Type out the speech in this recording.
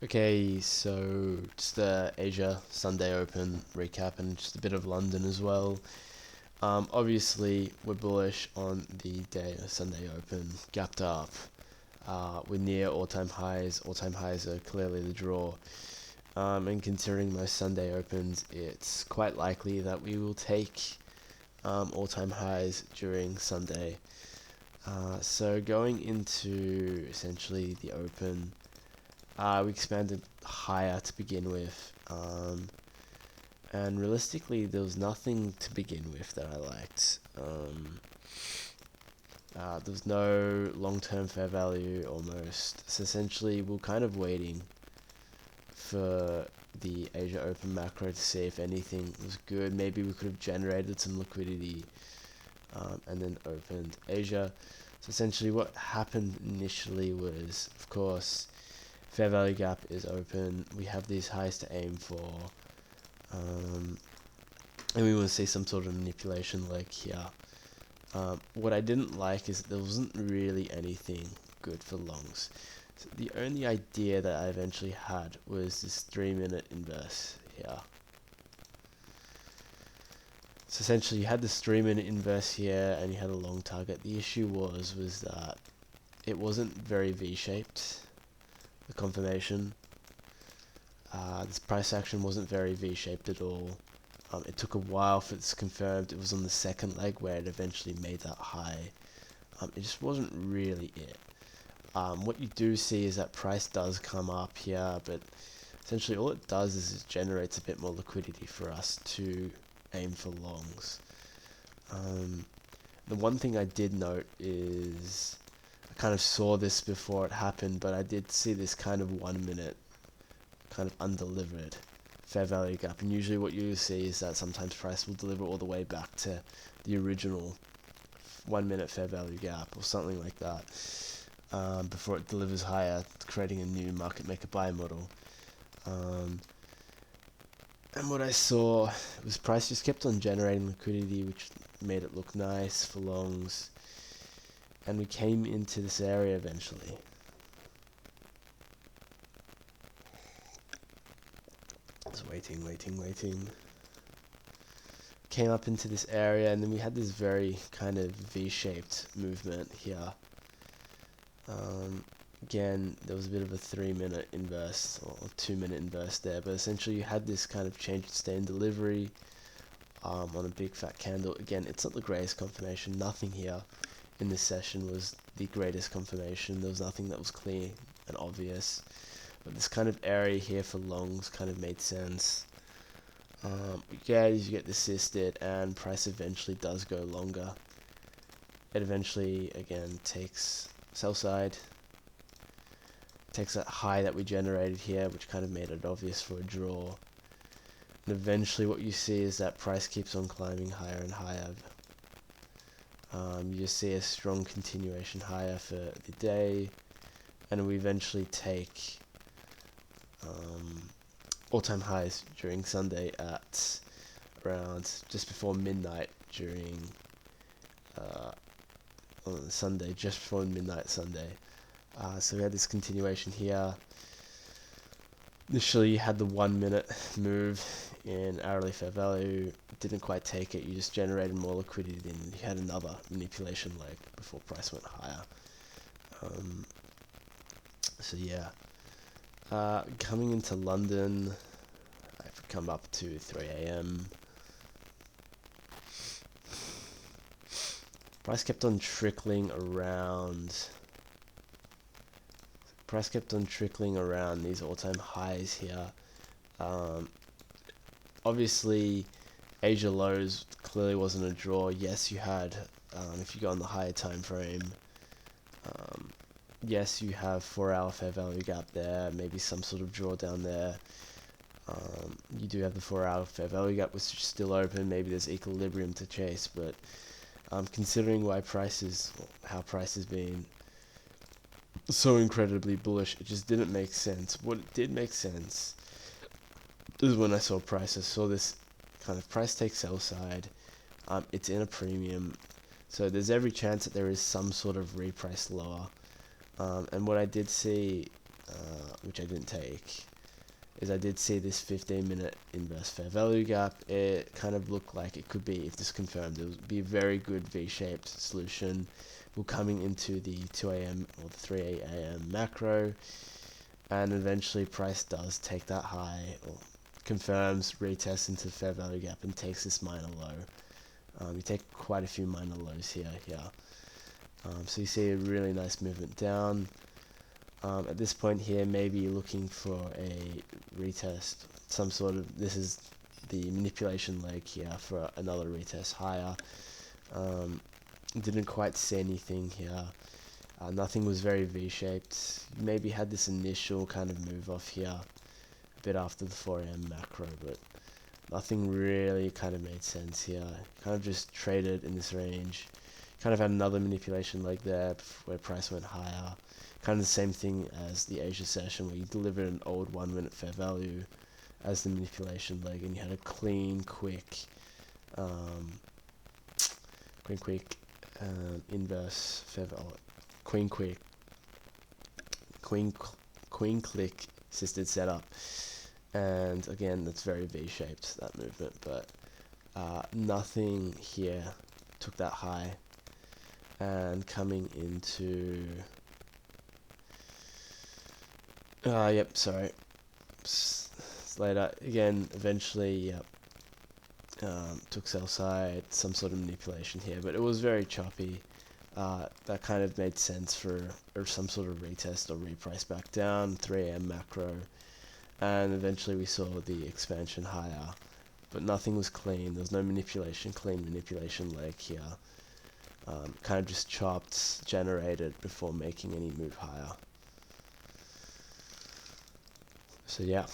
Okay, so just the Asia Sunday Open recap and just a bit of London as well. Obviously, we're bullish on the day of Sunday Open, gapped up. We're near all-time highs. All-time highs are clearly the draw. And considering most Sunday Opens, it's quite likely that we will take all-time highs during Sunday. So going into essentially the Open, we expanded higher to begin with, and realistically there was nothing to begin with that I liked. There was no long-term fair value almost, so essentially we're kind of waiting for the Asia Open macro to see if anything was good. Maybe we could have generated some liquidity and then opened Asia. So essentially what happened initially was, of course, fair value gap is open. We have these highs to aim for, and we want to see some sort of manipulation leg here. What I didn't like is that there wasn't really anything good for longs. So the only idea that I eventually had was this 3-minute inverse here. So essentially you had this 3-minute inverse here and you had a long target. The issue was that it wasn't very V-shaped, the confirmation. This price action wasn't very V-shaped at all. It took a while for this confirmed. It was on the second leg where it eventually made that high. It just wasn't really it. What you do see is that price does come up here, but essentially all it does is it generates a bit more liquidity for us to aim for longs. The one thing I did note is I kind of saw this before it happened, but I did see this kind of 1 minute kind of undelivered fair value gap, and usually what you see is that sometimes price will deliver all the way back to the original 1 minute fair value gap or something like that before it delivers higher, creating a new market maker buy model. And what I saw was price just kept on generating liquidity, which made it look nice for longs, and we came into this area eventually. Just waiting. Came up into this area, and then we had this very kind of V-shaped movement here. Again, there was a bit of a 3-minute inverse or 2-minute inverse there, but essentially you had this kind of change in stay in delivery on a big fat candle. Again, it's not the greatest confirmation. Nothing here in this session was the greatest confirmation. There was nothing that was clear and obvious, but this kind of area here for longs kind of made sense. You get the CISD, and price eventually does go longer. It eventually again takes sell side, takes that high that we generated here, which kind of made it obvious for a draw. And eventually what you see is that price keeps on climbing higher and higher. You just see a strong continuation higher for the day, and we eventually take all-time highs during Sunday at around just before midnight during on Sunday, just before midnight Sunday. So we had this continuation here. Initially you had the 1 minute move in hourly fair value, didn't quite take it, you just generated more liquidity, then you had another manipulation leg before price went higher. So yeah, coming into London, I've come up to 3 AM. Price kept on trickling around. Price kept on trickling around these all-time highs here. Obviously, Asia lows clearly wasn't a draw. Yes, you had, if you go on the higher time frame, yes, you have 4-hour fair value gap there, maybe some sort of drawdown there. You do have the 4-hour fair value gap, which is still open. Maybe there's equilibrium to chase, but considering how price has been so incredibly bullish, it just didn't make sense. What did make sense is when I saw price. I saw this kind of price take sell side. It's in a premium, so there's every chance that there is some sort of reprice lower. And what I did see which I didn't take, is I did see this 15-minute inverse fair value gap. It kind of looked like it could be, if this confirmed, it would be a very good V-shaped solution. We're coming into the 2 a.m. or the 3 a.m. macro, and eventually price does take that high, or confirms, retests into the fair value gap and takes this minor low. You take quite a few minor lows here. So you see a really nice movement down. At this point here, maybe you're looking for a retest, some sort of, this is the manipulation leg here for another retest higher. Didn't quite see anything here. Nothing was very V-shaped. Maybe had this initial kind of move off here a bit after the 4 a.m. macro, but nothing really kind of made sense here. Kind of just traded in this range. Kind of had another manipulation leg there where price went higher. Kind of the same thing as the Asia session, where you delivered an old 1 minute fair value as the manipulation leg, and you had a clean, quick inverse fair value, queen click assisted setup. And again, that's very V-shaped, that movement, but nothing here took that high. And coming into later again, eventually took sell side, some sort of manipulation here, but it was very choppy. That kind of made sense for some sort of retest or reprice back down, 3 a.m. macro, and eventually we saw the expansion higher, but nothing was clean. There was no manipulation, clean manipulation leg here. Kind of just chopped, generated before making any move higher. So yeah.